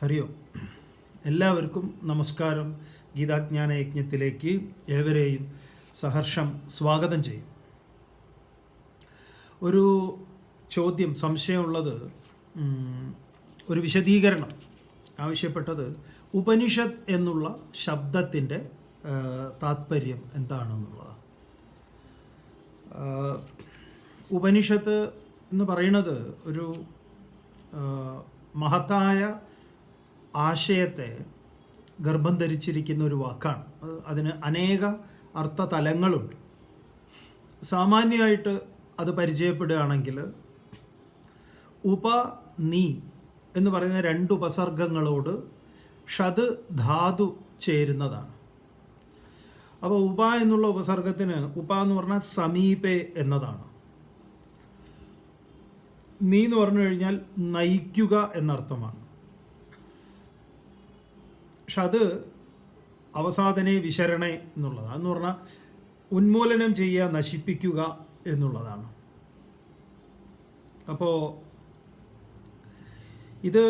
ഹരി ഓം. എല്ലാവർക്കും നമസ്കാരം. ഗീതാജ്ഞാന യജ്ഞത്തിലേക്ക് ഏവരെയും സഹർഷം സ്വാഗതം ചെയ്യും. ഒരു ചോദ്യം, സംശയമുള്ളത്, ഒരു വിശദീകരണം ആവശ്യപ്പെട്ടത് ഉപനിഷത്ത് എന്നുള്ള ശബ്ദത്തിൻ്റെ താത്പര്യം എന്താണെന്നുള്ളതാണ്. ഉപനിഷത്ത് എന്ന് പറയുന്നത് ഒരു മഹത്തായ ആശയത്തെ ഗർഭം ധരിച്ചിരിക്കുന്ന ഒരു വാക്കാണ്. അതിന് അനേക അർത്ഥതലങ്ങളുണ്ട്. സാമാന്യമായിട്ട് അത് പരിചയപ്പെടുകയാണെങ്കിൽ ഉപ നീ എന്ന് പറയുന്ന രണ്ട് ഉപസർഗങ്ങളോട് ഷത് ധാതു ചേരുന്നതാണ്. അപ്പോൾ ഉപ എന്നുള്ള ഉപസർഗത്തിന് ഉപ എന്ന് പറഞ്ഞാൽ സമീപേ എന്നതാണ്. നീ എന്ന് പറഞ്ഞു കഴിഞ്ഞാൽ നയിക്കുക എന്നർത്ഥമാണ്. ഷത് അവസാദനെ വിശരണേ എന്നുള്ളതാണ്. എന്ന് പറഞ്ഞാൽ ഉന്മൂലനം ചെയ്യുക, നശിപ്പിക്കുക എന്നുള്ളതാണ്. അപ്പോൾ ഇത്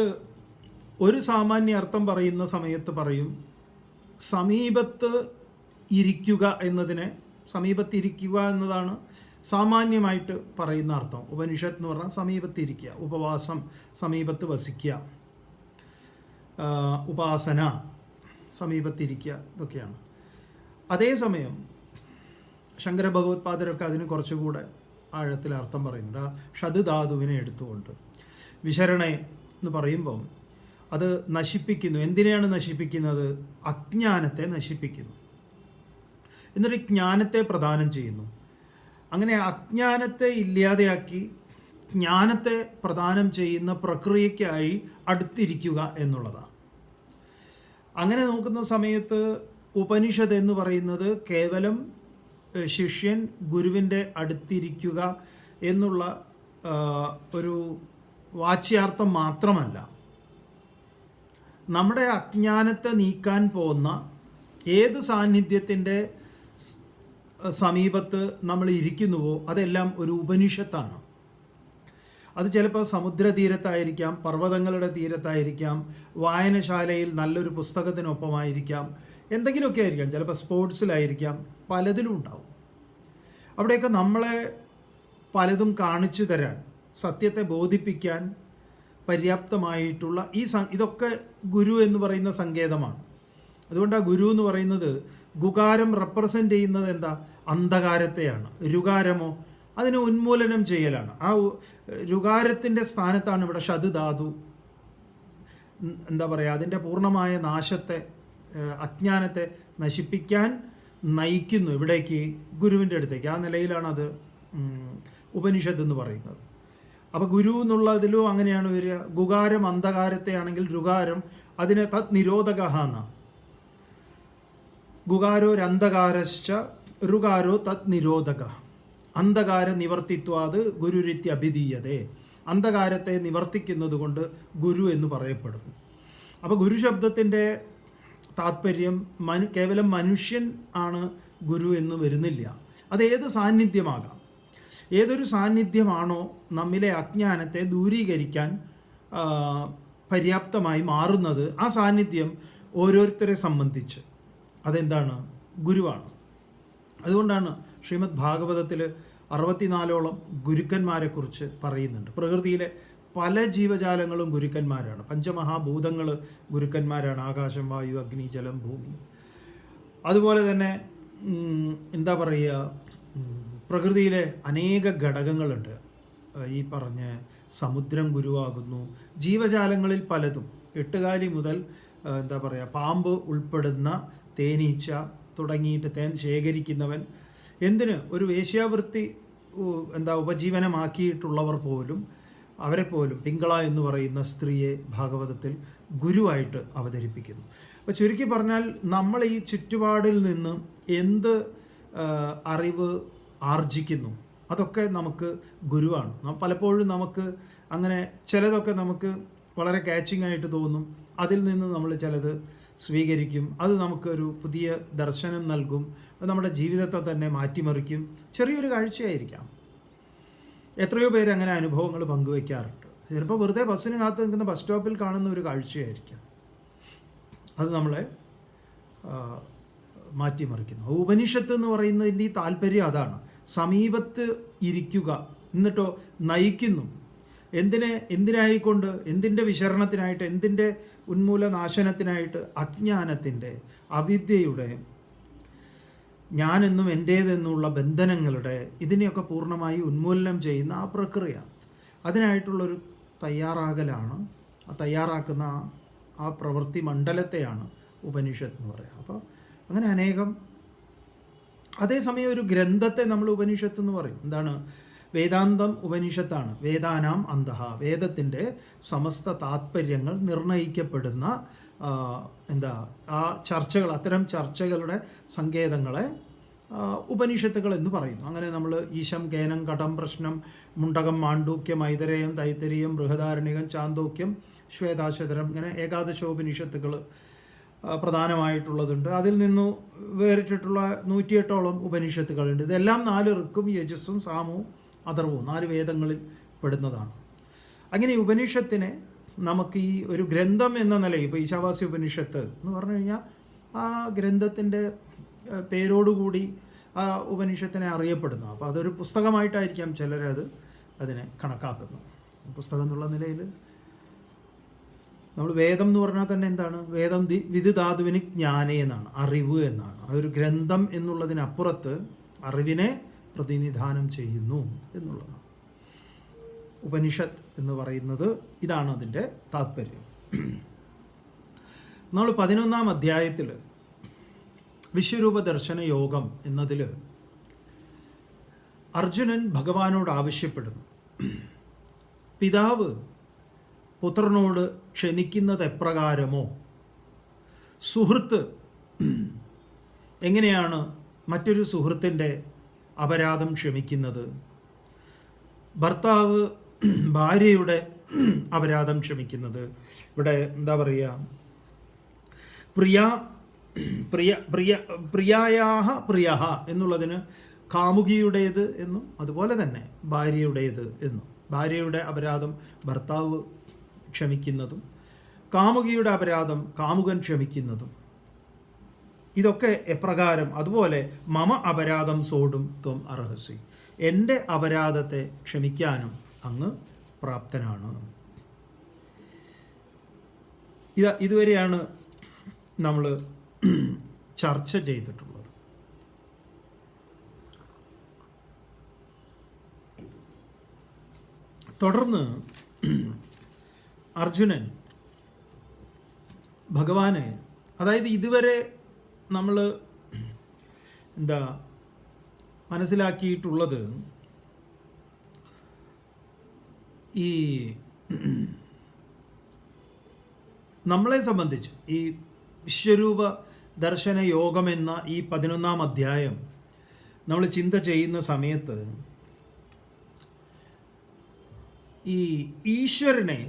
ഒരു സാമാന്യ അർത്ഥം പറയുന്ന സമയത്ത് പറയും സമീപത്ത് ഇരിക്കുക എന്നതിനെ, സമീപത്തിരിക്കുക എന്നതാണ് സാമാന്യമായിട്ട് പറയുന്ന അർത്ഥം. ഉപനിഷത്ത് എന്ന് പറഞ്ഞാൽ സമീപത്തിരിക്കുക, ഉപവാസം, സമീപത്ത് വസിക്കുക, ഉപാസന, സമീപത്തിരിക്കുക, ഇതൊക്കെയാണ്. അതേസമയം ശങ്കര ഭഗവത്പാദരൊക്കെ അതിന് കുറച്ചുകൂടെ ആഴത്തിൽ അർത്ഥം പറയുന്നുണ്ട്. ആ ഷത് ധാതുവിനെ എടുത്തുകൊണ്ട് വിശരണേ എന്ന് പറയുമ്പം അത് നശിപ്പിക്കുന്നു. എന്തിനെയാണ് നശിപ്പിക്കുന്നത്? അജ്ഞാനത്തെ നശിപ്പിക്കുന്നു. എന്നിട്ട് ജ്ഞാനത്തെ പ്രദാനം ചെയ്യുന്നു. അങ്ങനെ അജ്ഞാനത്തെ ഇല്ലാതെയാക്കി ജ്ഞാനത്തെ പ്രദാനം ചെയ്യുന്ന പ്രക്രിയയ്ക്കായി അടുത്തിരിക്കുക എന്നുള്ളതാണ്. അങ്ങനെ നോക്കുന്ന സമയത്ത് ഉപനിഷത്ത് എന്ന് പറയുന്നത് കേവലം ശിഷ്യൻ ഗുരുവിൻ്റെ അടുത്തിരിക്കുക എന്നുള്ള ഒരു വാച്യാർത്ഥം മാത്രമല്ല, നമ്മുടെ അജ്ഞാനത്തെ നീക്കാൻ പോകുന്ന ഏത് സാന്നിധ്യത്തിൻ്റെ സമീപത്ത് നമ്മൾ ഇരിക്കുന്നുവോ അതെല്ലാം ഒരു ഉപനിഷത്താണ്. അത് ചിലപ്പോൾ സമുദ്രതീരത്തായിരിക്കാം, പർവ്വതങ്ങളുടെ തീരത്തായിരിക്കാം, വായനശാലയിൽ നല്ലൊരു പുസ്തകത്തിനൊപ്പമായിരിക്കാം, എന്തെങ്കിലുമൊക്കെ ആയിരിക്കാം, ചിലപ്പോൾ സ്പോർട്സിലായിരിക്കാം, പലതിലും ഉണ്ടാവും. അവിടെയൊക്കെ നമ്മളെ പലതും കാണിച്ചു തരാൻ, സത്യത്തെ ബോധിപ്പിക്കാൻ പര്യാപ്തമായിട്ടുള്ള ഇതൊക്കെ ഗുരു എന്ന് പറയുന്ന സങ്കേതമാണ്. അതുകൊണ്ട് ആ ഗുരു എന്ന് പറയുന്നത്, ഗുകാരം റെപ്രസെൻ്റ് ചെയ്യുന്നത് എന്താ? അന്ധകാരത്തെയാണ്. രുകാരമോ അതിനെ ഉന്മൂലനം ചെയ്യലാണ്. ആ രുകാരത്തിൻ്റെ സ്ഥാനത്താണ് ഇവിടെ ഷത് ധാതു, എന്താ പറയുക, അതിൻ്റെ പൂർണ്ണമായ നാശത്തെ, അജ്ഞാനത്തെ നശിപ്പിക്കാൻ നയിക്കുന്നു. ഇവിടേക്ക് ഗുരുവിൻ്റെ അടുത്തേക്ക്. ആ നിലയിലാണ് അത് ഉപനിഷത്ത് എന്ന് പറയുന്നത്. അപ്പോൾ ഗുരു എന്നുള്ളതിലും അങ്ങനെയാണ് വരിക. ഗുകാരം അന്ധകാരത്തെ ആണെങ്കിൽ രുകാരം അതിനെ തത് നിരോധക എന്നാണ്. ഗുകാരോരന്ധകാരശ്ച ഋകാരോ തത് നിരോധക. അന്ധകാര നിവർത്തിത്വാത് ഗുരുരിത്യ അഭിധീയതേ. അന്ധകാരത്തെ നിവർത്തിക്കുന്നത് കൊണ്ട് ഗുരു എന്ന് പറയപ്പെടുന്നു. അപ്പോൾ ഗുരു ശബ്ദത്തിൻ്റെ താത്പര്യം കേവലം മനുഷ്യൻ ആണ് ഗുരു എന്ന് വരുന്നില്ല. അത് ഏത് സാന്നിധ്യമാകാം. ഏതൊരു സാന്നിധ്യമാണോ നമ്മിലെ അജ്ഞാനത്തെ ദൂരീകരിക്കാൻ പര്യാപ്തമായി മാറുന്നത്, ആ സാന്നിധ്യം ഓരോരുത്തരെ സംബന്ധിച്ച് അതെന്താണ്? ഗുരുവാണ്. അതുകൊണ്ടാണ് ശ്രീമദ് ഭാഗവതത്തിൽ 64ഓളം ഗുരുക്കന്മാരെക്കുറിച്ച് പറയുന്നുണ്ട്. പ്രകൃതിയിലെ പല ജീവജാലങ്ങളും ഗുരുക്കന്മാരാണ്. പഞ്ചമഹാഭൂതങ്ങൾ ഗുരുക്കന്മാരാണ്. ആകാശം, വായു, അഗ്നി, ജലം, ഭൂമി. അതുപോലെ തന്നെ എന്താ പറയുക, പ്രകൃതിയിലെ അനേക ഘടകങ്ങളുണ്ട്. ഈ പറഞ്ഞ സമുദ്രം ഗുരുവാകുന്നു. ജീവജാലങ്ങളിൽ പലതും, എട്ടുകാലി മുതൽ എന്താ പറയുക, പാമ്പ് ഉൾപ്പെടുന്ന തേനീച്ച തുടങ്ങിയിട്ട് തേൻ ശേഖരിക്കുന്നവൻ, എന്തിന് ഒരു വേശ്യാവൃത്തി ഉപജീവനമാക്കിയിട്ടുള്ളവർ പോലും, അവരെ പോലും പിങ്കള എന്ന് പറയുന്ന സ്ത്രീയെ ഭാഗവതത്തിൽ ഗുരുവായിട്ട് അവതരിപ്പിക്കുന്നു. അപ്പോൾ ചുരുക്കി പറഞ്ഞാൽ നമ്മൾ ഈ ചുറ്റുപാടിൽ നിന്ന് എന്ത് അറിവ് ആർജിക്കുന്നു അതൊക്കെ നമുക്ക് ഗുരുവാണ്. പലപ്പോഴും നമുക്ക് അങ്ങനെ ചിലതൊക്കെ നമുക്ക് വളരെ കാച്ചിങ് ആയിട്ട് തോന്നും. അതിൽ നിന്ന് നമ്മൾ ചിലത് സ്വീകരിക്കും. അത് നമുക്കൊരു പുതിയ ദർശനം നൽകും. അത് നമ്മുടെ ജീവിതത്തെ തന്നെ മാറ്റിമറിക്കും. ചെറിയൊരു കാഴ്ചയായിരിക്കാം. എത്രയോ പേര് അങ്ങനെ അനുഭവങ്ങൾ പങ്കുവയ്ക്കാറുണ്ട്. ചിലപ്പോൾ വെറുതെ ബസ്സിന് കാത്ത് നിൽക്കുന്ന ബസ് സ്റ്റോപ്പിൽ കാണുന്ന ഒരു കാഴ്ചയായിരിക്കാം. അത് നമ്മളെ മാറ്റിമറിക്കുന്നു. ഉപനിഷത്ത് എന്ന് പറയുന്നതിൻ്റെ ഈ താല്പര്യം അതാണ്. സമീപത്ത് ഇരിക്കുക, എന്നിട്ടോ നയിക്കുന്നു. എന്തിനായിക്കൊണ്ട്? എന്തിൻ്റെ വിശരണത്തിനായിട്ട്? എന്തിൻ്റെ ഉന്മൂലനാശനത്തിനായിട്ട്? അജ്ഞാനത്തിൻ്റെ, അവിദ്യയുടെ, ഞാനെന്നും എൻ്റേതെന്നുള്ള ബന്ധനങ്ങളുടെ, ഇതിനെയൊക്കെ പൂർണ്ണമായി ഉന്മൂലനം ചെയ്യുന്ന ആ പ്രക്രിയ, അതിനായിട്ടുള്ളൊരു തയ്യാറാകലാണ്. ആ തയ്യാറാക്കുന്ന ആ പ്രവൃത്തി മണ്ഡലത്തെയാണ് ഉപനിഷത്ത് എന്ന് പറയുക. അപ്പോൾ അങ്ങനെ അനേകം. അതേസമയം ഒരു ഗ്രന്ഥത്തെ നമ്മൾ ഉപനിഷത്ത് എന്ന് പറയും. എന്താണ്? വേദാന്തം ഉപനിഷത്താണ്. വേദാനാം അന്തഃ, വേദത്തിൻ്റെ സമസ്ത താത്പര്യങ്ങൾ നിർണയിക്കപ്പെടുന്ന ആ ചർച്ചകൾ, അത്തരം ചർച്ചകളുടെ സങ്കേതങ്ങളെ ഉപനിഷത്തുകൾ എന്ന് പറയുന്നു. അങ്ങനെ നമ്മൾ ഈശം, കേനം, കടം, പ്രശ്നം, മുണ്ടകം, മാണ്ഡൂക്യം, ഐതരേയം, തൈത്തരീയം, ബൃഹദാരണ്യകം, ചാന്തോക്യം, ശ്വേതാശ്വതരം, ഇങ്ങനെ ഏകാദശോപനിഷത്തുകൾ പ്രധാനമായിട്ടുള്ളതുണ്ട്. അതിൽ നിന്നു വേറിട്ടിട്ടുള്ള 108ഓളം ഉപനിഷത്തുകളുണ്ട്. ഇതെല്ലാം 4 ഋക്കും, യജസ്സും, സാമവും, അഥർവവും 4 വേദങ്ങളിൽ പെടുന്നതാണ്. അങ്ങനെ ഉപനിഷത്തിനെ നമുക്ക് ഈ ഒരു ഗ്രന്ഥം എന്ന നിലയിൽ, ഇപ്പോൾ ഈശാവാസ്യ ഉപനിഷത്ത് എന്ന് പറഞ്ഞു കഴിഞ്ഞാൽ ആ ഗ്രന്ഥത്തിൻ്റെ പേരോടുകൂടി ആ ഉപനിഷത്തിനെ അറിയപ്പെടുന്നു. അപ്പോൾ അതൊരു പുസ്തകമായിട്ടായിരിക്കാം ചിലരത് അതിനെ കണക്കാക്കുന്നത്. പുസ്തകം എന്നുള്ള നിലയിൽ നമ്മൾ വേദം എന്ന് പറഞ്ഞാൽ തന്നെ എന്താണ്? വേദം വിദിധാതുവിന് ജ്ഞാനേ എന്നാണ്, അറിവ് എന്നാണ്. അതൊരു ഗ്രന്ഥം എന്നുള്ളതിനപ്പുറത്ത് അറിവിനെ പ്രതിനിധാനം ചെയ്യുന്നു എന്നുള്ളതാണ്. ഉപനിഷത്ത് എന്ന് പറയുന്നത് ഇതാണ് അതിൻ്റെ താത്പര്യം. നമ്മൾ 11-ാം അധ്യായത്തിൽ വിശ്വരൂപ ദർശന യോഗം എന്നതിൽ അർജുനൻ ഭഗവാനോട് ആവശ്യപ്പെടുന്നു, പിതാവ് പുത്രനോട് ക്ഷമിക്കുന്നത് എപ്രകാരമോ സുഹൃത്ത് എങ്ങനെയാണ് മറ്റൊരു സുഹൃത്തിൻ്റെ അപരാധം ക്ഷമിക്കുന്നത്, ഭർത്താവ് ഭാര്യയുടെ അപരാധം ക്ഷമിക്കുന്നത്, ഇവിടെ എന്താ പറയുക, പ്രിയായാഹ പ്രിയഹ എന്നുള്ളതിന് കാമുകിയുടേത് എന്നും അതുപോലെ തന്നെ ഭാര്യയുടേത് എന്നും, ഭാര്യയുടെ അപരാധം ഭർത്താവ് ക്ഷമിക്കുന്നതും കാമുകിയുടെ അപരാധം കാമുകൻ ക്ഷമിക്കുന്നതും, ഇതൊക്കെ എപ്രകാരം, അതുപോലെ മമ അപരാധം സോടും ത്വം അർഹസി, എൻ്റെ അപരാധത്തെ ക്ഷമിക്കാനും അങ്ങ് പ്രാപ്തനാണ്. ഇതുവരെയാണ് നമ്മൾ ചർച്ച ചെയ്തിട്ടുള്ളത്. തുടർന്ന് അർജുനൻ ഭഗവാനെ, അതായത് ഇതുവരെ നമ്മൾ മനസ്സിലാക്കിയിട്ടുള്ളത് ഈ നമ്മളെ സംബന്ധിച്ച് ഈ വിശ്വരൂപ ദർശന യോഗം എന്ന ഈ 11-ാം അധ്യായം നമ്മൾ ചിന്ത ചെയ്യുന്ന സമയത്ത് ഈ ഈശ്വരനെ,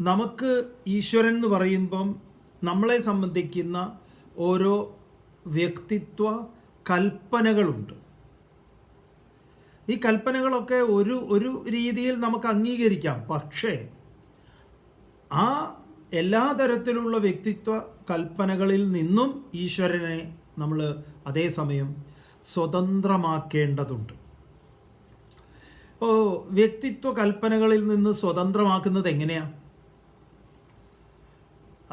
നമുക്ക് ഈശ്വരൻ എന്ന് പറയുമ്പം നമ്മളെ സംബന്ധിക്കുന്ന ഓരോ വ്യക്തിത്വ കൽപ്പനകളുണ്ട്. ഈ കൽപ്പനകളൊക്കെ ഒരു രീതിയിൽ നമുക്ക് അംഗീകരിക്കാം. പക്ഷേ ആ എല്ലാ തരത്തിലുള്ള വ്യക്തിത്വ കൽപ്പനകളിൽ നിന്നും ഈശ്വരനെ നമ്മൾ അതേസമയം സ്വതന്ത്രമാക്കേണ്ടതുണ്ട്. അപ്പോൾ വ്യക്തിത്വ കൽപ്പനകളിൽ നിന്ന് സ്വതന്ത്രമാക്കുന്നത് എങ്ങനെയാണ്?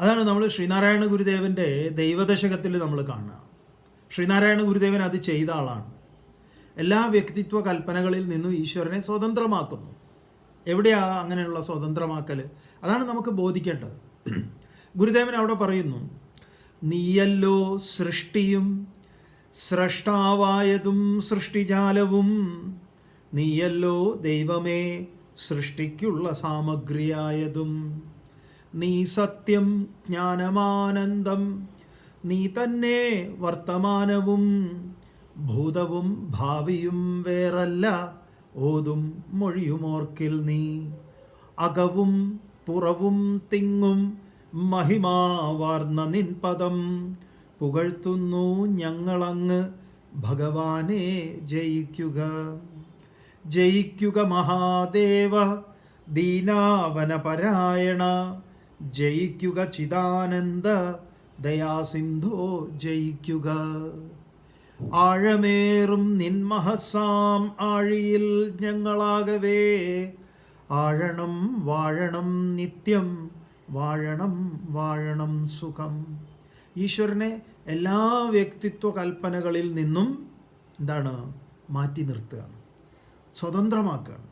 അതാണ് നമ്മൾ ശ്രീനാരായണ ഗുരുദേവൻ്റെ ദൈവദശകത്തിൽ നമ്മൾ കാണുക. ശ്രീനാരായണ ഗുരുദേവൻ അത് ചെയ്ത ആളാണ്. എല്ലാ വ്യക്തിത്വ കൽപ്പനകളിൽ നിന്നും ഈശ്വരനെ സ്വതന്ത്രമാക്കുന്നു. എവിടെയാ അങ്ങനെയുള്ള സ്വതന്ത്രമാക്കൽ? അതാണ് നമുക്ക് ബോധിക്കേണ്ടത്. ഗുരുദേവൻ അവിടെ പറയുന്നു, നീയല്ലോ സൃഷ്ടിയും സ്രഷ്ടാവായതും സൃഷ്ടിജാലവും, നീയല്ലോ ദൈവമേ സൃഷ്ടിക്കുള്ള സാമഗ്രിയായതും, നീ സത്യം ജ്ഞാനമാനന്ദം, നീ തന്നെ വർത്തമാനവും ഭൂതവും ഭാവിയും വേറല്ല, ഓതും മൊഴിയുമോർക്കിൽ നീ, അകവും പുറവും തിങ്ങും മഹിമാവാർന്ന നിൻ പദം, പുകഴ്ത്തുന്നു ഞങ്ങളങ്ങ് ഭഗവാനെ ജയിക്കുക. ജയിക്കുക മഹാദേവ ദീനാവനപരായണ ജയിക്കുക ചിദാനന്ദ ദയാസിന്ധോ ജയിക്കുക. ആഴമേറും നിന്മഹസാം ആഴിയിൽ ഞങ്ങളാകവേ ആഴണം വാഴണം നിത്യം വാഴണം വാഴണം സുഖം. ഈശ്വരനെ എല്ലാ വ്യക്തിത്വ കൽപ്പനകളിൽ നിന്നും എന്താണ് മാറ്റി നിർത്തുകയാണ്, സ്വതന്ത്രമാക്കുകയാണ്.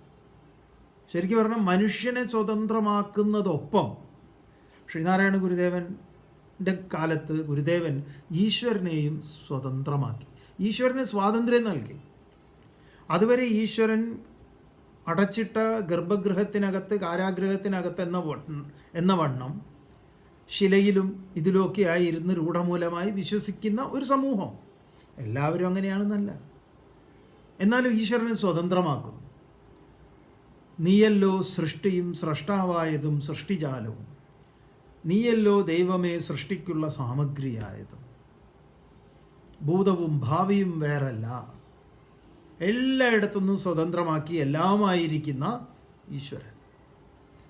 ശരിക്കും പറഞ്ഞാൽ മനുഷ്യനെ സ്വതന്ത്രമാക്കുന്നതൊപ്പം ശ്രീനാരായണ ഗുരുദേവൻ്റെ കാലത്ത് ഗുരുദേവൻ ഈശ്വരനെയും സ്വതന്ത്രമാക്കി, ഈശ്വരന് സ്വാതന്ത്ര്യം നൽകി. അതുവരെ ഈശ്വരൻ അടച്ചിട്ട ഗർഭഗൃഹത്തിനകത്ത് കാരാഗൃഹത്തിനകത്ത് എന്ന വണ്ണം ശിലയിലും ഇതിലൊക്കെയായി ഇരുന്ന് രൂഢമൂലമായി വിശ്വസിക്കുന്ന ഒരു സമൂഹം. എല്ലാവരും അങ്ങനെയാണെന്നല്ല, എന്നാലും ഈശ്വരനെ സ്വതന്ത്രമാക്കും. നീയല്ലോ സൃഷ്ടിയും സ്രഷ്ടാവായതും സൃഷ്ടിജാലവും, നീയല്ലോ ദൈവമേ സൃഷ്ടിക്കുള്ള സാമഗ്രിയായതും, ഭൂതവും ഭാവിയും വേറല്ല, എല്ലായിടത്തുനിന്നും സ്വതന്ത്രമാക്കി എല്ലാമായിരിക്കുന്ന ഈശ്വരൻ.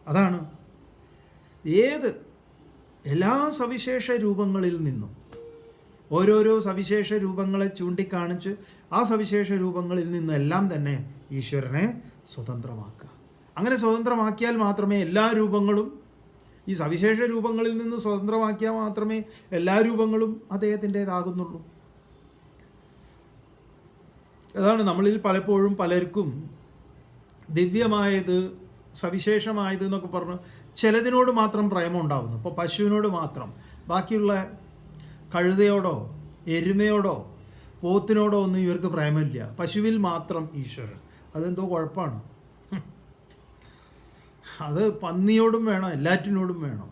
അതാണ് എല്ലാ സവിശേഷ രൂപങ്ങളിൽ നിന്നും ഓരോരോ സവിശേഷ രൂപങ്ങളെ ചൂണ്ടിക്കാണിച്ച് ആ സവിശേഷ രൂപങ്ങളിൽ നിന്നെല്ലാം തന്നെ ഈശ്വരനെ സ്വതന്ത്രമാക്കുക. അങ്ങനെ സ്വതന്ത്രമാക്കിയാൽ മാത്രമേ എല്ലാ രൂപങ്ങളും, ഈ സവിശേഷ രൂപങ്ങളിൽ നിന്ന് സ്വതന്ത്രമാക്കിയാൽ മാത്രമേ എല്ലാ രൂപങ്ങളും അദ്ദേഹത്തിൻ്റേതാകുന്നുള്ളൂ. അതാണ് നമ്മളിൽ പലപ്പോഴും പലർക്കും ദിവ്യമായത് സവിശേഷമായത് എന്നൊക്കെ പറഞ്ഞ് ചിലതിനോട് മാത്രം പ്രേമം ഉണ്ടാകുന്നു. ഇപ്പോൾ പശുവിനോട് മാത്രം, ബാക്കിയുള്ള കഴുതയോടോ എരുമയോടോ പോത്തിനോടോ ഒന്നും ഇവർക്ക് പ്രേമമില്ല. പശുവിൽ മാത്രം ഈശ്വരൻ. അതെന്തോ കുഴപ്പമാണ്. അത് പന്നിയോടും വേണം, എല്ലാറ്റിനോടും വേണം,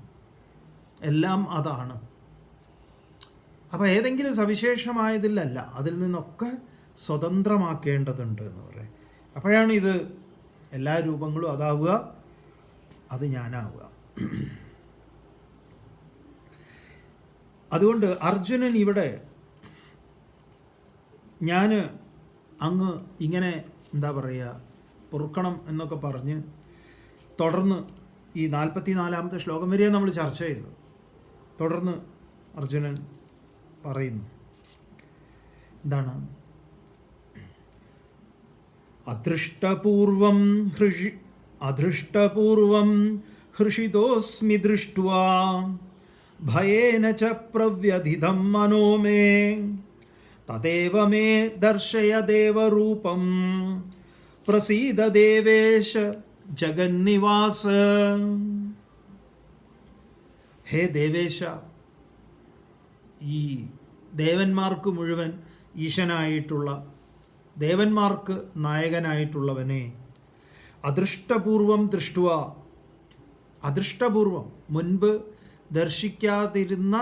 എല്ലാം അതാണ്. അപ്പോൾ ഏതെങ്കിലും സവിശേഷമായതിലല്ല, അതിൽ നിന്നൊക്കെ സ്വതന്ത്രമാക്കേണ്ടതുണ്ട് എന്ന് പറയും. അപ്പോഴാണ് ഇത് എല്ലാ രൂപങ്ങളും അതാവുക, അത് ഞാനാവുക. അതുകൊണ്ട് അർജുനൻ ഇവിടെ ഞാൻ അങ്ങ് ഇങ്ങനെ എന്താ പറയുക പൊറുക്കണം എന്നൊക്കെ പറഞ്ഞ് തുടർന്ന് ഈ 44-ാമത്തെ ശ്ലോകം വരെ നമ്മൾ ചർച്ച ചെയ്തത്. തുടർന്ന് അർജുനൻ പറയുന്നു എന്താണ്? അദൃഷ്ടപൂർവം ഹൃഷിതോസ്മി ദൃഷ്ട്വാ ഭയേന ച പ്രവ്യഥിതം മനോ മേ തദേവ മേ ദർശയ ദേവരൂപം പ്രസീദ ദേവേശ ജഗന്നിവാസ. ഹേ ദേവേശ, ഈ ദേവന്മാർക്ക് മുഴുവൻ ഈശനായിട്ടുള്ള, ദേവന്മാർക്ക് നായകനായിട്ടുള്ളവനെ അദൃഷ്ടപൂർവം ദൃഷ്ടുവ, അദൃഷ്ടപൂർവം മുൻപ് ദർശിക്കാതിരുന്ന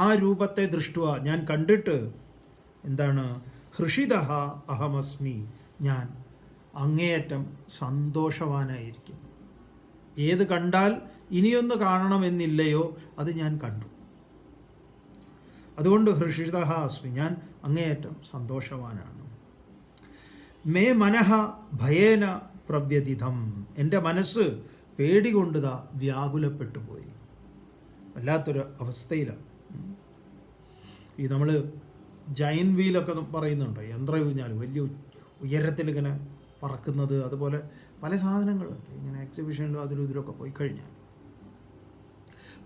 ആ രൂപത്തെ ദൃഷ്ടുവ, ഞാൻ കണ്ടിട്ട് എന്താണ്? ഹൃഷിതഃ അഹമസ്മി, ഞാൻ അങ്ങേയറ്റം സന്തോഷവാനായിരിക്കുന്നു. ഏത് കണ്ടാൽ ഇനിയൊന്ന് കാണണമെന്നില്ലയോ അത് ഞാൻ കണ്ടു. അതുകൊണ്ട് ഹൃഷിതഃ അസ്മി, ഞാൻ അങ്ങേയറ്റം സന്തോഷവാനാണ്. മേ മനഃ ഭയേന പ്രവ്യതിഥം, എൻ്റെ മനസ്സ് പേടികൊണ്ടുതാ വ്യാകുലപ്പെട്ടു പോയി. വല്ലാത്തൊരു അവസ്ഥയിലാണ്. ഈ നമ്മൾ ജൈൻ വീലൊക്കെ പറയുന്നുണ്ട്, യന്ത്രയൂഞ്ഞാൽ വലിയ ഉയരത്തിൽ ഇങ്ങനെ പറക്കുന്നത്, അതുപോലെ പല സാധനങ്ങളുണ്ട് ഇങ്ങനെ എക്സിബിഷനിലും അതിലും ഇതിലൊക്കെ പോയി കഴിഞ്ഞാൽ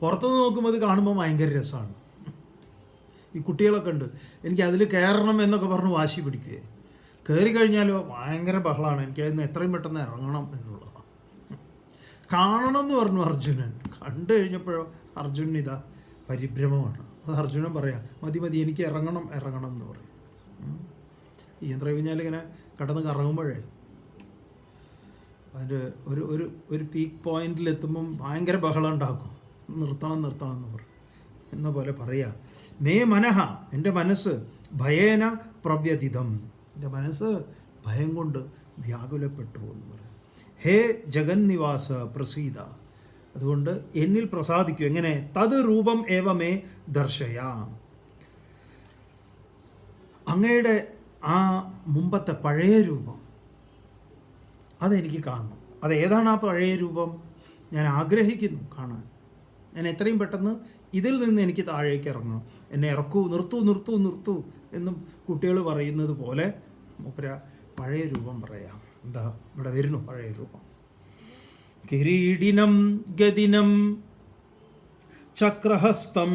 പുറത്തുനിന്ന് നോക്കുമ്പോൾ അത് കാണുമ്പോൾ ഭയങ്കര രസമാണ്. ഈ കുട്ടികളൊക്കെ ഉണ്ട്, എനിക്ക് അതിൽ കയറണം എന്നൊക്കെ പറഞ്ഞ് വാശി പിടിക്കുകയെ, കയറി കഴിഞ്ഞാലോ ഭയങ്കര ബഹളമാണ്, എനിക്കതിന് എത്രയും പെട്ടെന്ന് ഇറങ്ങണം എന്നുള്ളതാണ്. കാണണം എന്ന് പറഞ്ഞു അർജുനൻ. കണ്ടു കഴിഞ്ഞപ്പോഴോ അർജുനൻ ഇതാ പരിഭ്രമമാണ്. അത് അർജുനൻ പറയാം, മതി മതി എനിക്ക് ഇറങ്ങണം ഇറങ്ങണം എന്ന് പറയും. ഈ യന്ത്രവിഞ്ഞാൽ ഇങ്ങനെ കടന്ന് കറങ്ങുമ്പോഴേ അതിൻ്റെ ഒരു പീക്ക് പോയിന്റിലെത്തുമ്പം ഭയങ്കര ബഹളം ഉണ്ടാക്കും, നിർത്തണം നിർത്തണം എന്ന് പറയും. എന്ന പോലെ പറയാ, മേ മനഃ, എൻ്റെ മനസ്സ് ഭയേന പ്രവ്യതിഥം, എൻ്റെ മനസ്സ് ഭയം കൊണ്ട് വ്യാകുലപ്പെട്ടു എന്ന് പറയും. ഹേ ജഗന്നിവാസ പ്രസീത, അതുകൊണ്ട് എന്നിൽ പ്രസാദിക്കൂ. എങ്ങനെ? തത് രൂപം ഏവമേ ദർശയാം, അങ്ങയുടെ ആ മുമ്പത്തെ പഴയ രൂപം അതെനിക്ക് കാണണം. അതേതാണ് ആ പഴയ രൂപം? ഞാൻ ആഗ്രഹിക്കുന്നു കാണാൻ. ഞാൻ എത്രയും പെട്ടെന്ന് ഇതിൽ നിന്ന് എനിക്ക് താഴേക്ക് ഇറങ്ങണം, എന്നെ ഇറക്കൂ, നിർത്തൂ നിർത്തൂ നിർത്തൂ എന്നും കുട്ടികൾ പറയുന്നത് പോലെ മൂപ്പര പഴയ രൂപം പറയാം. എന്താ ഇവിടെ വരുന്നു പഴയ രൂപം. കിരീടിനം ഗദിനം ചക്രഹസ്തം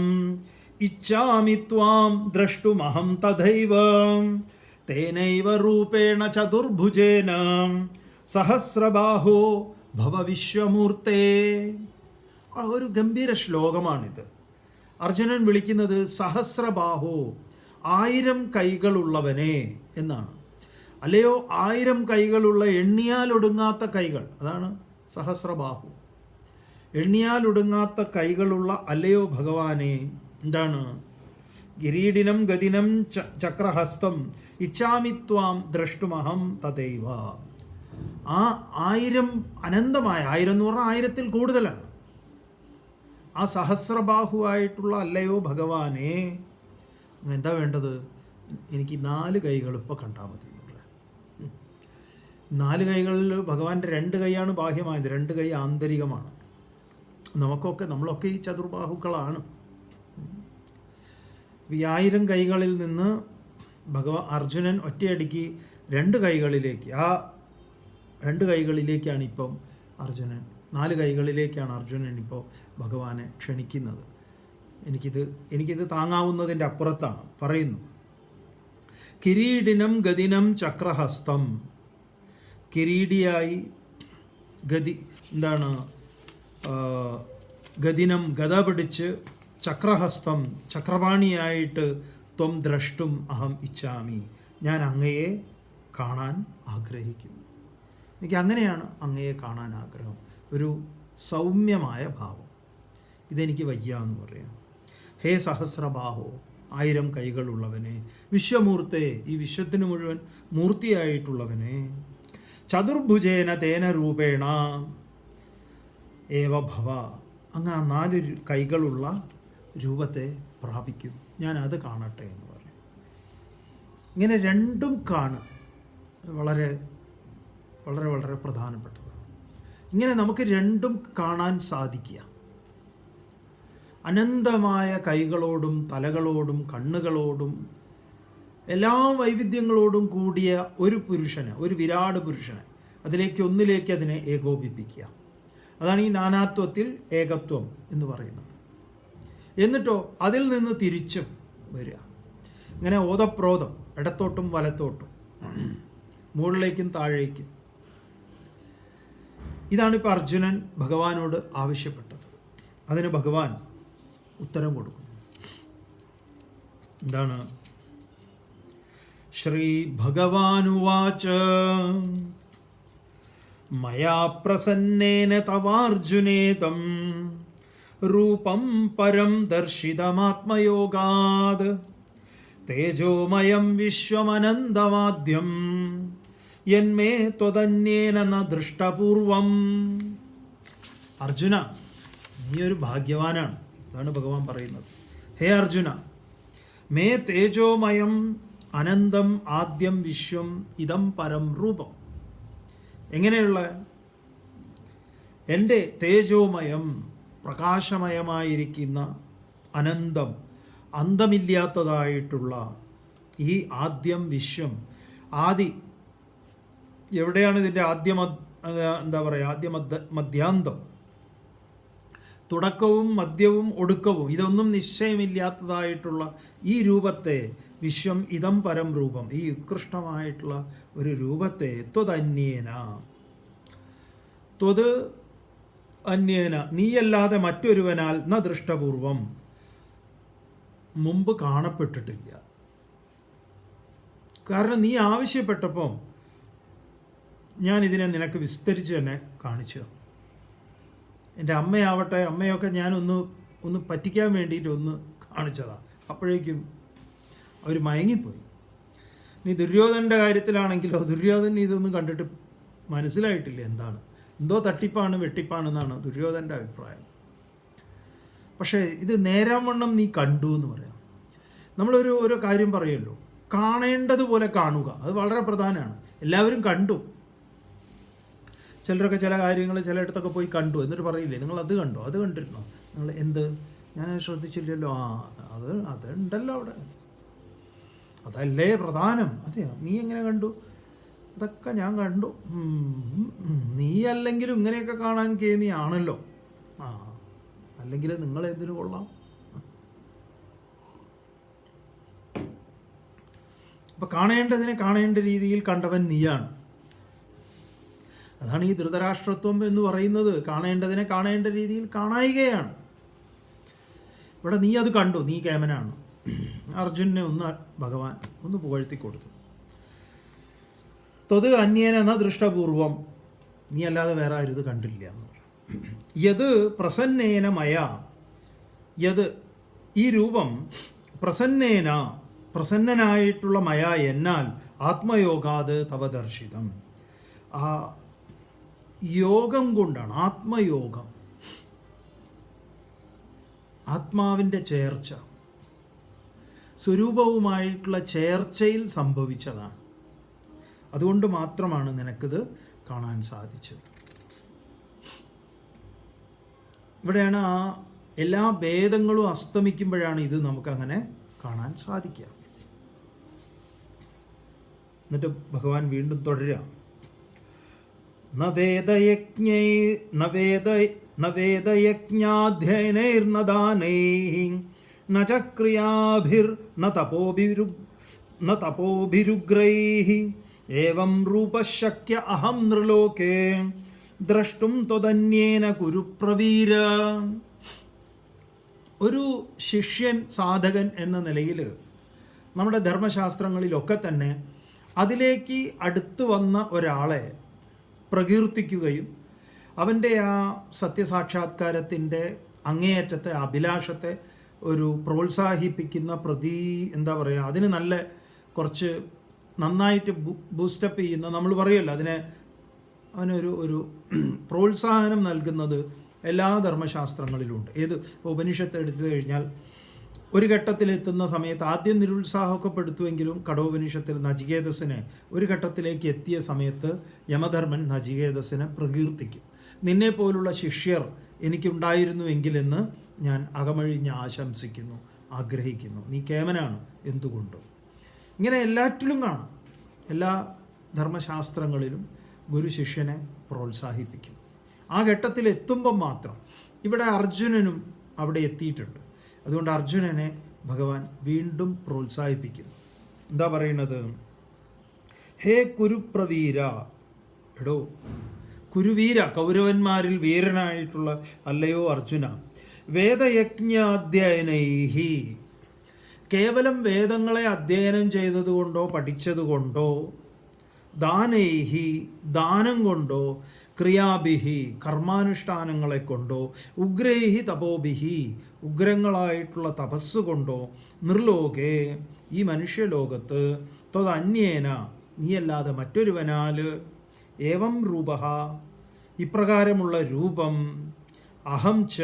ഇച്ഛാമി ത്വാം ദ്രഷ്ടുമഹം തഥൈവ തേനൈവ രൂപേണ ചതുർഭുജേന സഹസ്രബാഹോ ഭവ വിശ്വമൂർത്തേ. ഒരു ഗംഭീര ശ്ലോകമാണിത്. അർജുനൻ വിളിക്കുന്നത് സഹസ്രബാഹോ, 1000 കൈകളുള്ളവനെ എന്നാണ്. അല്ലയോ 1000 കൈകളുള്ള എണ്ണിയാലൊടുങ്ങാത്ത കൈകൾ, അതാണ് സഹസ്രബാഹു. എണ്ണിയാലൊടുങ്ങാത്ത കൈകളുള്ള അല്ലയോ ഭഗവാനെ. എന്താണ്? കിരീടിനം ഗദിനം ചക്രഹസ്തം ഇച്ഛാമിത്വാം ദ്രഷ്ടുമഹം തഥൈവ. ആ 1000 അനന്തമായ, 1000 എന്ന് പറഞ്ഞാൽ 1000-ൽ കൂടുതലാണ്. ആ സഹസ്രബാഹുവായിട്ടുള്ള അല്ലയോ ഭഗവാനെ, എന്താ വേണ്ടത്? എനിക്ക് 4 കൈകൾ ഇപ്പോൾ കണ്ടാൽ മതി. 4 കൈകളിൽ ഭഗവാന്റെ 2 കൈയാണ് ബാഹ്യമായത്, 2 കൈ ആന്തരികമാണ്. നമ്മളൊക്കെ ഈ ചതുർബാഹുക്കളാണ്. ഈ 1000 കൈകളിൽ നിന്ന് അർജുനൻ ഒറ്റയടിക്ക് 2 കൈകളിലേക്ക്, ആ 2 കൈകളിലേക്കാണ് ഇപ്പം അർജുനൻ, 4 കൈകളിലേക്കാണ് അർജുനൻ ഇപ്പോൾ ഭഗവാനെ ക്ഷണിക്കുന്നത്. എനിക്കിത് താങ്ങാവുന്നതിൻ്റെ അപ്പുറത്താണ് പറയുന്നു. കിരീടിനം ഗദിനം ചക്രഹസ്തം. കിരീടിയായി ഗദിനം ഗദ പിടിച്ച്, ചക്രഹസ്തം ചക്രപാണിയായിട്ട്, ത്വം ദ്രഷ്ടും അഹം ഇച്ഛാമി, ഞാൻ അങ്ങയെ കാണാൻ ആഗ്രഹിക്കുന്നു. എനിക്ക് അങ്ങനെയാണ് അങ്ങയെ കാണാൻ ആഗ്രഹം. ഒരു സൗമ്യമായ ഭാവം. ഇതെനിക്ക് വയ്യ എന്ന് പറയാം. ഹേ സഹസ്രബാഹോ, 1000 കൈകളുള്ളവനെ, വിശ്വമൂർത്തേ, ഈ വിശ്വത്തിന് മുഴുവൻ മൂർത്തിയായിട്ടുള്ളവനെ, ചതുർഭുജേന തേന രൂപേണ ഏവ ഭവ, അങ്ങ് ആ 4 കൈകളുള്ള രൂപത്തെ പ്രാപിക്കും, ഞാൻ അത് കാണട്ടെ എന്ന് പറയും. ഇങ്ങനെ രണ്ടും കാണുക വളരെ വളരെ വളരെ പ്രധാനപ്പെട്ടതാണ്. ഇങ്ങനെ നമുക്ക് രണ്ടും കാണാൻ സാധിക്കുക. അനന്തമായ കൈകളോടും തലകളോടും കണ്ണുകളോടും എല്ലാ വൈവിധ്യങ്ങളോടും കൂടിയ ഒരു പുരുഷന്, ഒരു വിരാട് പുരുഷനെ, ഒന്നിലേക്ക് അതിനെ ഏകോപിപ്പിക്കുക. അതാണ് ഈ നാനാത്വത്തിൽ ഏകത്വം എന്ന് പറയുന്നത്. എന്നിട്ടോ അതിൽ നിന്ന് തിരിച്ചും വരിക. ഇങ്ങനെ ഓതപ്രോതം, ഇടത്തോട്ടും വലത്തോട്ടും, മുകളിലേക്കും താഴേക്കും. ഇതാണിപ്പോൾ അർജുനൻ ഭഗവാനോട് ആവശ്യപ്പെട്ടത്. അതിന് ഭഗവാൻ ഉത്തരം കൊടുക്കുന്നു. എന്താണ്? ശ്രീ ഭഗവാനുവാച മയാ പ്രസന്നേന തവാർജുനേതം രൂപം പരം ദർശിതമാത്മയോഗാത് തേജോമയം വിശ്വമനന്തമാദ്യം യന്മേ ത്വദന്യേന ന ദൃഷ്ടപൂർവം. അർജുന, നീ ഒരു ഭാഗ്യവാനാണ്. അതാണ് ഭഗവാൻ പറയുന്നത്. ഹേ അർജുന, മേ തേജോമയം അനന്തം ആദ്യം വിശ്വം ഇതം പരം രൂപം. എങ്ങനെയുള്ള? എൻ്റെ തേജോമയം, പ്രകാശമയമായിരിക്കുന്ന അനന്തം, അന്തമില്ലാത്തതായിട്ടുള്ള ഈ ആദ്യം വിശ്വം, ആദി. എവിടെയാണ് ഇതിൻ്റെ ആദ്യം? മധ്യാന്തം, തുടക്കവും മധ്യവും ഒടുക്കവും ഇതൊന്നും നിശ്ചയമില്ലാത്തതായിട്ടുള്ള ഈ രൂപത്തെ, വിശ്വം ഇതം പരം രൂപം, ഈ ഉത്കൃഷ്ടമായിട്ടുള്ള ഒരു രൂപത്തെ, ത്വത് അന്യേന, നീയല്ലാതെ മറ്റൊരുവനാൽ ന ദൃഷ്ടപൂർവം, മുമ്പ് കാണപ്പെട്ടിട്ടില്ല. കാരണം നീ ആവശ്യപ്പെട്ടപ്പം ഞാൻ ഇതിനെ നിനക്ക് വിസ്തരിച്ച് തന്നെ കാണിച്ചു. എൻ്റെ അമ്മയൊക്കെ ഒന്ന് പറ്റിക്കാൻ വേണ്ടിയിട്ട് ഒന്ന് കാണിച്ചതാണ്. അപ്പോഴേക്കും അവർ മയങ്ങിപ്പോയി. ഇനി ദുര്യോധനൻ്റെ കാര്യത്തിലാണെങ്കിലോ, ദുര്യോധന ഇതൊന്നും കണ്ടിട്ട് മനസ്സിലായിട്ടില്ല എന്താണ്, എന്തോ തട്ടിപ്പാണ് വെട്ടിപ്പാണെന്നാണ് ദുര്യോധനൻ്റെ അഭിപ്രായം. പക്ഷേ ഇത് നേരാവണ്ണം നീ കണ്ടു എന്ന് പറയാം. നമ്മളൊരു കാര്യം പറയുമല്ലോ, കാണേണ്ടതുപോലെ കാണുക, അത് വളരെ പ്രധാനമാണ്. എല്ലാവരും കണ്ടു. ചിലരൊക്കെ ചില കാര്യങ്ങൾ ചിലയിടത്തൊക്കെ പോയി കണ്ടു, എന്നിട്ട് പറയില്ലേ നിങ്ങൾ അത് കണ്ടോ, അത് കണ്ടിരുന്നോ, നിങ്ങൾ എന്ത്, ഞാൻ ശ്രദ്ധിച്ചില്ലല്ലോ, അതുണ്ടല്ലോ അവിടെ, അതല്ലേ പ്രധാനം. അതെയോ, നീ എങ്ങനെ കണ്ടു? അതൊക്കെ ഞാൻ കണ്ടു. നീ അല്ലെങ്കിലും ഇങ്ങനെയൊക്കെ കാണാൻ കേമിയാണല്ലോ. അല്ലെങ്കിൽ നിങ്ങൾ എന്തിനു കൊള്ളാം? അപ്പം കാണേണ്ടതിനെ കാണേണ്ട രീതിയിൽ കണ്ടവൻ നീയാണ്. അതാണ് ഈ ധൃതരാഷ്ട്രത്വം എന്ന് പറയുന്നത്. കാണേണ്ടതിനെ കാണേണ്ട രീതിയിൽ കാണായികയാണ്. ഇവിടെ നീ അത് കണ്ടു, നീ കേമനാണ്. അർജുനെ ഒന്ന് ഭഗവാൻ ഒന്ന് പുകഴ്ത്തി കൊടുത്തു. ത്വത് അന്യേന ന ദൃഷ്ടപൂർവം, നീ അല്ലാതെ വേറെ ആരും ഇത് കണ്ടില്ല എന്ന് പറഞ്ഞു. യത് പ്രസന്നേന മയ, യത് ഈ രൂപം, പ്രസന്നേന പ്രസന്നനായിട്ടുള്ള മയ എന്നാൽ, ആത്മയോഗാത് തവ ദർശിതം, ആ യോഗം കൊണ്ടാണ്, ആത്മയോഗം, ആത്മാവിൻ്റെ ചേർച്ച, സ്വരൂപവുമായിട്ടുള്ള ചേർച്ചയിൽ സംഭവിച്ചതാണ്. അതുകൊണ്ട് മാത്രമാണ് നിനക്കിത് കാണാൻ സാധിച്ചത്. ഇവിടെയാണ് ആ എല്ലാ ഭേദങ്ങളും അസ്തമിക്കുമ്പോഴാണ് ഇത് നമുക്കങ്ങനെ കാണാൻ സാധിക്കുക. എന്നിട്ട് ഭഗവാൻ വീണ്ടും തുടരുക. നവേദയജ്ഞാധ്യയനൈർന ദാനൈഃ ന ച ക്രിയാഭിർന തപോഭിരുഗ്രൈഃ ഏവം രൂപശക്യ അഹം നൃലോകേ ദ്രഷ്ടും ത്വദന്യേന കുരു പ്രവീര. ഒരു ശിഷ്യൻ, സാധകൻ എന്ന നിലയിൽ നമ്മുടെ ധർമ്മശാസ്ത്രങ്ങളിലൊക്കെ തന്നെ അതിലേക്ക് അടുത്ത് വന്ന ഒരാളെ പ്രകീർത്തിക്കുകയും അവൻ്റെ ആ സത്യസാക്ഷാത്കാരത്തിൻ്റെ അങ്ങേയറ്റത്തെ അഭിലാഷത്തെ ഒരു പ്രോത്സാഹിപ്പിക്കുന്ന എന്താ പറയുക, അതിന് നല്ല കുറച്ച് നന്നായിട്ട് ബൂസ്റ്റപ്പ് ചെയ്യുന്ന, നമ്മൾ പറയുമല്ലോ അതിനെ, അവനൊരു പ്രോത്സാഹനം നൽകുന്നത് എല്ലാ ധർമ്മശാസ്ത്രങ്ങളിലുണ്ട്. ഏത് ഉപനിഷത്ത് എടുത്തു കഴിഞ്ഞാൽ ഒരു ഘട്ടത്തിലെത്തുന്ന സമയത്ത് ആദ്യം നിരുത്സാഹമൊക്കെ പെടുത്തുമെങ്കിലും കഠോപനിഷത്തിൽ നചികേതസിനെ ഒരു ഘട്ടത്തിലേക്ക് എത്തിയ സമയത്ത് യമധർമ്മൻ നചികേതസിനെ പ്രകീർത്തിക്കും. നിന്നെ പോലുള്ള ശിഷ്യർ എനിക്കുണ്ടായിരുന്നുവെങ്കിലെന്ന് ഞാൻ അകമഴിഞ്ഞ് ആശംസിക്കുന്നു, ആഗ്രഹിക്കുന്നു. നീ കേമനാണ്, എന്തുകൊണ്ട്? ഇങ്ങനെ എല്ലാറ്റിലും കാണാം. എല്ലാ ധർമ്മശാസ്ത്രങ്ങളിലും ഗുരു ശിഷ്യനെ പ്രോത്സാഹിപ്പിക്കും. ആ ഘട്ടത്തിൽ എത്തുമ്പം മാത്രം. ഇവിടെ അർജുനനും അവിടെ എത്തിയിട്ടുണ്ട്. അതുകൊണ്ട് അർജുനനെ ഭഗവാൻ വീണ്ടും പ്രോത്സാഹിപ്പിക്കുന്നു. എന്താ പറയുന്നത്? ഹേ കുരുപ്രവീര, എടോ കുരുവീര, കൗരവന്മാരിൽ വീരനായിട്ടുള്ള അല്ലയോ അർജുന, വേദയജ്ഞാധ്യയനൈഹി, കേവലം വേദങ്ങളെ അധ്യയനം ചെയ്തതുകൊണ്ടോ പഠിച്ചതുകൊണ്ടോ, ദാനൈഹി, ദാനം കൊണ്ടോ, ക്രിയാഭിഹി, കർമാനുഷ്ഠാനങ്ങളെ കൊണ്ടോ, ഉഗ്രൈഹി തപോഭിഹി, ഉഗ്രങ്ങളായിട്ടുള്ള തപസ്സുകൊണ്ടോ, നിർലോകേ, ഈ മനുഷ്യലോകത്ത്, ത്വദന്യേന, നീയല്ലാതെ മറ്റൊരുവനാൽ, ഏവം രൂപഃ, ഇപ്രകാരമുള്ള രൂപം, അഹം ച,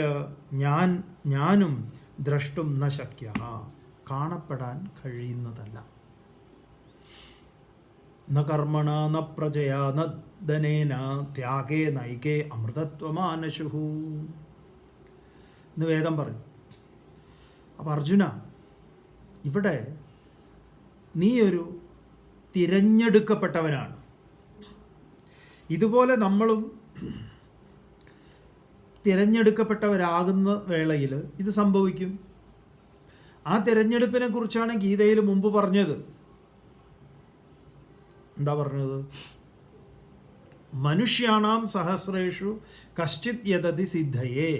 ഞാനും, ദ്രഷ്ടും ന ശക്യഃ, കാണപ്പെടാൻ കഴിയുന്നതല്ല. ന കർമ്മണ ന പ്രജയാ ന ധനേന ത്യാഗേ നൈകേ അമൃതത്വമാനശുഹു എന്ന് വേദം പറയും. അപ്പം അർജുന, ഇവിടെ നീ ഒരു തിരഞ്ഞെടുക്കപ്പെട്ടവനാണ്. ഇതുപോലെ നമ്മളും തിരഞ്ഞെടുക്കപ്പെട്ടവരാകുന്ന വേളയിൽ ഇത് സംഭവിക്കും. ആ തിരഞ്ഞെടുപ്പിനെ കുറിച്ചാണ് ഗീതയിൽ മുമ്പ് പറഞ്ഞത്. എന്താ പറഞ്ഞത്? മനുഷ്യാണാം സഹസ്രേഷു കശ്ചിത് യതതി സിദ്ധയേ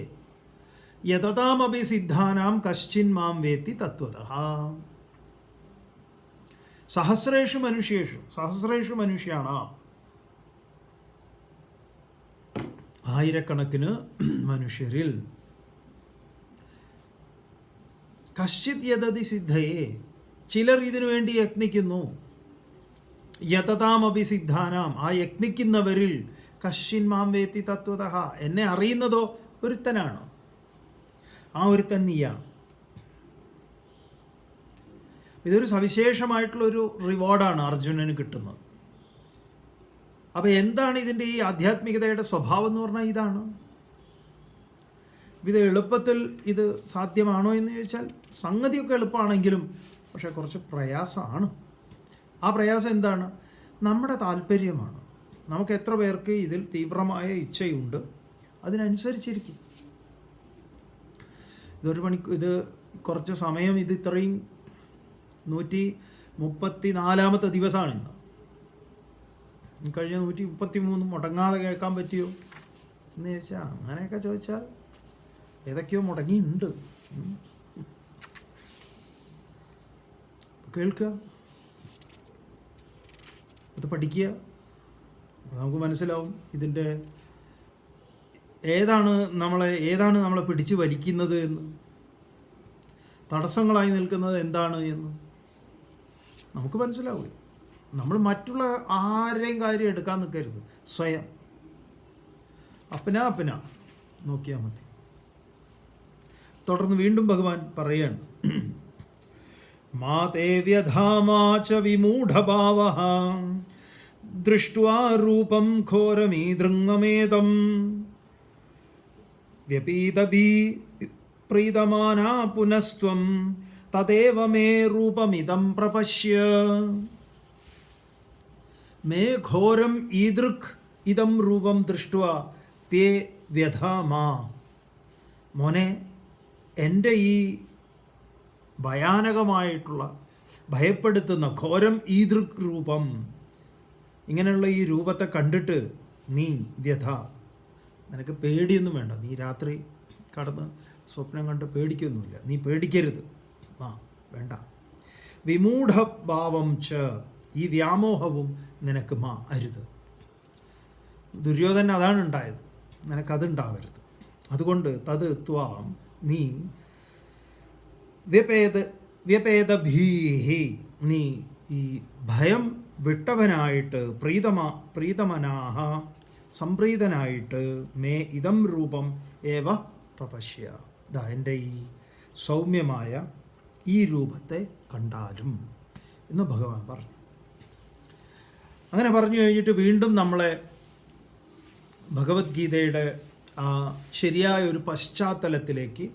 യതതാമപി സിദ്ധാനാം കശ്ചിൻ മാം വേത്തി തത്വതഃ. സഹസ്രേഷു മനുഷ്യാണാം, ആയിരക്കണക്കിന് മനുഷ്യരിൽ, കശ്ചിത് യതതി സിദ്ധയേ, ചിലർ ഇതിനു വേണ്ടി യത്നിക്കുന്നു, യതതാമപി സിദ്ധാനാം, ആ യത്നിക്കുന്നവരിൽ, കശ്ചിൻ മാം വേത്തി തത്വതഃ, എന്നെ അറിയുന്നതോ ഒരുത്തനാണ്, ആ ഒരുത്തൻ നീയാണ്. ഇതൊരു സവിശേഷമായിട്ടുള്ളൊരു റിവാർഡാണ് അർജുനന് കിട്ടുന്നത്. അപ്പോൾ എന്താണ് ഇതിൻ്റെ ഈ ആധ്യാത്മികതയുടെ സ്വഭാവം എന്ന് പറഞ്ഞാൽ ഇതാണ്. ഇത് എളുപ്പത്തിൽ ഇത് സാധ്യമാണോ എന്ന് ചോദിച്ചാൽ സംഗതിയൊക്കെ എളുപ്പമാണെങ്കിലും പക്ഷെ കുറച്ച് പ്രയാസമാണ്. ആ പ്രയാസം എന്താണ്? നമ്മുടെ താല്പര്യമാണ്. നമുക്ക് എത്ര പേർക്ക് ഇതിൽ തീവ്രമായ ഇച്ഛയുണ്ട്, അതിനനുസരിച്ചിരിക്കും. ഇത് കുറച്ച് സമയം, ഇത് ഇത്രയും 134ാമത്തെ ദിവസമാണ് ഇന്ന്. കഴിഞ്ഞ 133 മുടങ്ങാതെ കേൾക്കാൻ പറ്റിയോ എന്ന് ചോദിച്ചാൽ അങ്ങനെയൊക്കെ ചോദിച്ചാൽ ഏതൊക്കെയോ മുടങ്ങിയുണ്ട്. കേൾക്കുക, അത് പഠിക്കുക, നമുക്ക് മനസ്സിലാവും ഇതിൻ്റെ ഏതാണ് നമ്മളെ പിടിച്ചു വലിക്കുന്നത് എന്ന്, തടസ്സങ്ങളായി നിൽക്കുന്നത് എന്താണ് എന്ന് നമുക്ക് മനസ്സിലാവുക. നമ്മൾ മറ്റുള്ള ആരെയും കാര്യം എടുക്കാൻ നിൽക്കരുത്, സ്വയം അപ്പന നോക്കിയാൽ മതി. തുടർന്ന് വീണ്ടും ഭഗവാൻ പറയാണ്, മാതേ വ്യധാമാച വിമൂഢഭാവഃ ദൃഷ്ട്വാ രൂപം ഘോരമീദൃങ്ങമേതം വ്യപീതഭീ പ്രീതമാനാ പുനസ്ത്വം തദേവ മേ രൂപമിദം പ്രപശ്യ. മേ ഘോരം ഈദൃക് ഇദം രൂപം ദൃഷ്ട്വാ തേ വ്യഥാമാ. മോനെ, എൻ്റെ ഈ ഭയാനകമായിട്ടുള്ള ഭയപ്പെടുത്തുന്ന ഘോരം ഈദൃക് രൂപം, ഇങ്ങനെയുള്ള ഈ രൂപത്തെ കണ്ടിട്ട് നീ വ്യഥ, നിനക്ക് പേടിയൊന്നും വേണ്ട. നീ രാത്രി കടന്ന് സ്വപ്നം കണ്ട് പേടിക്കൊന്നുമില്ല, നീ പേടിക്കരുത്. വേണ്ട. വിമൂഢഭാവം ച, ഈ വ്യാമോഹവും നിനക്ക് അരുത്. ദുര്യോധന അതാണ് ഉണ്ടായത്, നിനക്കതുണ്ടാവരുത്. അതുകൊണ്ട് തത് ത്വാം, നീ വ്യപേതഭീഹി, നീ ഈ ഭയം വിട്ടവനായിട്ട് പ്രീതമനാഹ, സംപ്രീതനായിട്ട് മേ ഇതം രൂപം ഏവ പ്രപശ്യ, എൻ്റെ ഈ സൗമ്യമായ ഈ രൂപത്തെ കണ്ടാലും എന്ന് ഭഗവാൻ പറഞ്ഞു. അങ്ങനെ പറഞ്ഞു കഴിഞ്ഞിട്ട് വീണ്ടും നമ്മളെ ഭഗവത്ഗീതയുടെ ആ ശരിയായ ഒരു പശ്ചാത്തലത്തിലേക്ക്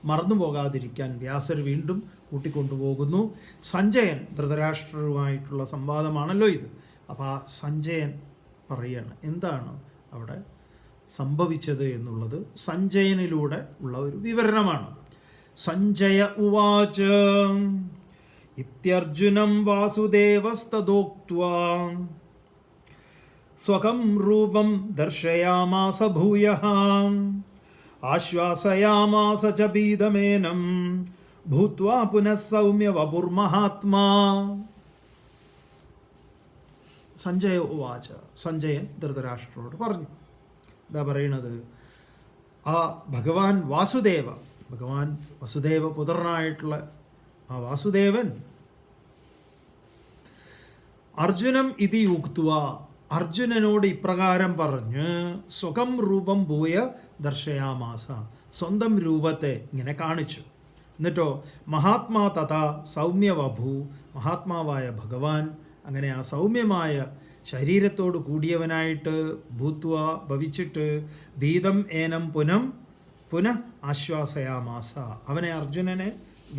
മറന്നു പോകാതിരിക്കാൻ വ്യാസർ വീണ്ടും കൂട്ടിക്കൊണ്ടുപോകുന്നു. സഞ്ജയൻ ധൃതരാഷ്ട്രരുമായിട്ടുള്ള സംവാദമാണല്ലോ ഇത്. അപ്പോൾ ആ സഞ്ജയൻ പറയാണ് എന്താണ് അവിടെ സംഭവിച്ചത് എന്നുള്ളത് സഞ്ജയനിലൂടെ ഉള്ള ഒരു വിവരണമാണ്. സഞ്ജയ ഉവാച ഇത്യർജുനം വാസുദേവസ്തദോക്ത്വാ സ്വകം രൂപം ദർശയാമാസ ഭൂയഃ ആശ്വാസയാമാസ ച ഭീതമേനം ഭൂത്വാ പുനഃ സൗമ്യ വപുർമഹാത്മാ. സഞ്ജയ ഉവാച, സഞ്ജയൻ ധൃതരാഷ്ട്രരോട് പറഞ്ഞു. എന്താ പറയണത്? ആ ഭഗവാൻ വസുദേവ പുത്രനായിട്ടുള്ള ആ വാസുദേവൻ അർജുനം ഇതി ഉക്ത്വ, അർജുനനോട് ഇപ്രകാരം പറഞ്ഞ് സ്വകം രൂപം ഭൂയ ദർശയാമാസ, സ്വന്തം രൂപത്തെ ഇങ്ങനെ കാണിച്ചു. എന്നിട്ടോ മഹാത്മാ തഥാ സൗമ്യവഭൂ, മഹാത്മാവായ ഭഗവാൻ അങ്ങനെ ആ സൗമ്യമായ ശരീരത്തോട് കൂടിയവനായിട്ട് ഭൂത്വ ഭവിച്ചിട്ട് ഭീതം ഏനം പുനഃ ആശ്വാസയാമാസ, അവനെ അർജുനനെ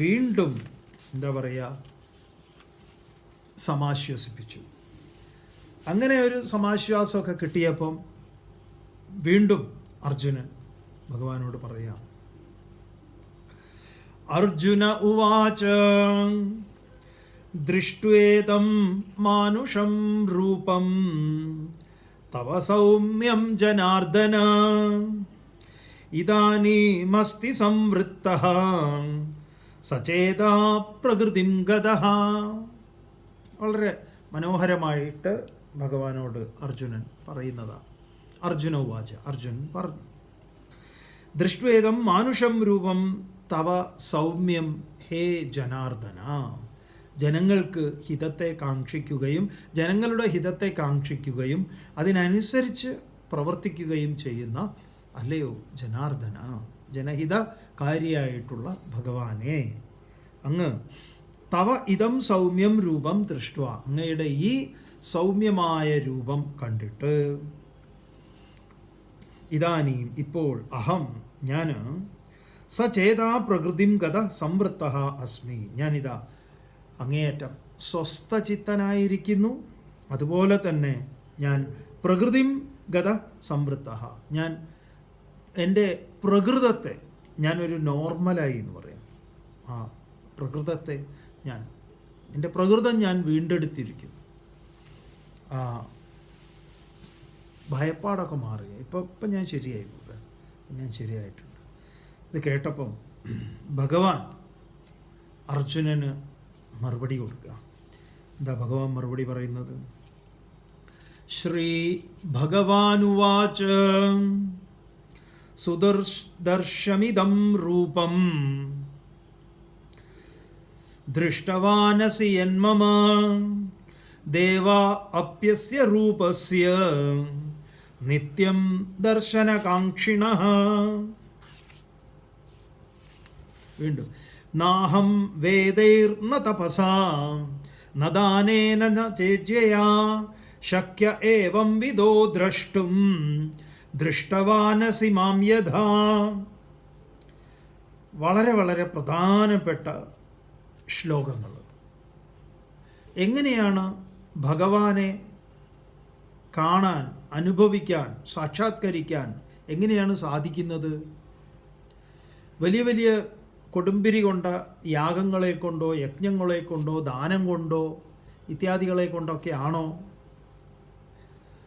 വീണ്ടും എന്താ പറയുക സമാശ്വസിപ്പിച്ചു. അങ്ങനെ ഒരു സമാശ്വാസമൊക്കെ കിട്ടിയപ്പം വീണ്ടും അർജുനൻ ഭഗവാനോട് പറയാം. അർജുന ഉവാച ദൃഷ്ട്വേദം മാനുഷം രൂപം തവ സൗമ്യം ജനാർദന ഇദാനീമസ്തി സംവൃത്തഃ സചേതാ പ്രകൃതിം ഗതഃ. വളരെ മനോഹരമായിട്ട് ഭഗവാനോട് അർജുനൻ പറയുന്നതാണ്. അർജുന ഉവാച, അർജുനൻ പറഞ്ഞു ദൃഷ്ട്വേദം മാനുഷം രൂപം തവ സൗമ്യം ഹേ ജനാർദന, ജനങ്ങൾക്ക് ഹിതത്തെ കാക്ഷിക്കുകയും ജനങ്ങളുടെ ഹിതത്തെ കാക്ഷിക്കുകയും അതിനനുസരിച്ച് പ്രവർത്തിക്കുകയും ചെയ്യുന്ന അല്ലയോ ജനാർദന, ജനഹിതകാരിയായിട്ടുള്ള ഭഗവാനെ, അങ്ങ് തവ ഇതം സൗമ്യം രൂപം ദൃഷ്ട്വ, അങ്ങയുടെ ഈ സൗമ്യമായ രൂപം കണ്ടിട്ട് ഇതാനീം ഇപ്പോൾ അഹം ഞാൻ സചേതാ പ്രകൃതിം ഗത സംവൃത്ത അസ്മി, ഞാനിതാ അങ്ങേയറ്റം സ്വസ്ഥചിത്തനായിരിക്കുന്നു. അതുപോലെ തന്നെ ഞാൻ പ്രകൃതിം ഗത സംവൃത്ത, ഞാൻ എൻ്റെ പ്രകൃതത്തെ ഞാനൊരു നോർമലായി എന്ന് പറയാം. ആ പ്രകൃതത്തെ എൻ്റെ പ്രകൃതം ഞാൻ വീണ്ടെടുത്തിരിക്കുന്നു. ആ ഭയപ്പാടൊക്കെ മാറി. ഇപ്പം ഞാൻ ശരിയായി, ഞാൻ ശരിയായിട്ടുണ്ട്. ഇത് കേട്ടപ്പം ഭഗവാൻ അർജുനന് മറുപടി കൊടുക്കുക. എന്താ ഭഗവാൻ മറുപടി പറയുന്നത്? ശ്രീ ഭഗവാനുവാച സുദർശമിദം രൂപം ദൃഷ്ടവാനസി യന്മമ ദേവാ അപ്യസ്യ രൂപസ്യ നിത്യം ദർശനകാംക്ഷിണഃ. വീണ്ടും നാഹം വേദൈർന തപസാ ന ദാനേന ന ചേജ്യയാ ശക്യ ഏവം വിദോ ദ്രഷ്ടും ദൃഷ്ടവാനസി മാം യഥാ. വളരെ വളരെ പ്രധാനപ്പെട്ട ശ്ലോകങ്ങൾ. എങ്ങനെയാണ് ഭഗവാനെ കാണാൻ, അനുഭവിക്കാൻ, സാക്ഷാത്കരിക്കാൻ എങ്ങനെയാണ് സാധിക്കുന്നത്? വലിയ വലിയ കൊടുമ്പിരി കൊണ്ട യാഗങ്ങളെ കൊണ്ടോ യജ്ഞങ്ങളെ കൊണ്ടോ ദാനം കൊണ്ടോ ഇത്യാദികളെ കൊണ്ടൊക്കെ ആണോ?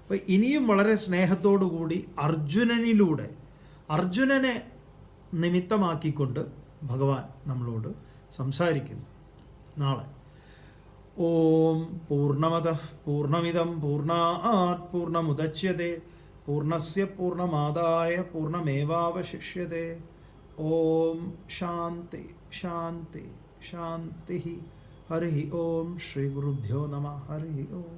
അപ്പോൾ ഇനിയും വളരെ സ്നേഹത്തോടു കൂടി അർജുനനിലൂടെ, അർജുനനെ നിമിത്തമാക്കിക്കൊണ്ട് ഭഗവാൻ നമ്മളോട് സംസാരിക്കുന്നു. നാളെ ഓം പൂർണ്ണമദഃ പൂർണ്ണമിദം പൂർണ്ണാത് പൂർണ്ണമുദച്യതേ പൂർണ്ണസ്യ പൂർണ്ണമാദായ പൂർണ്ണമേവാവശിഷ്യതേ. ഓം ശാന്തി ശാന്തി ശാന്തി. ഹരി ഓം. ശ്രീ ഗുരുഭ്യോ നമഃ. ഹരി ഓം.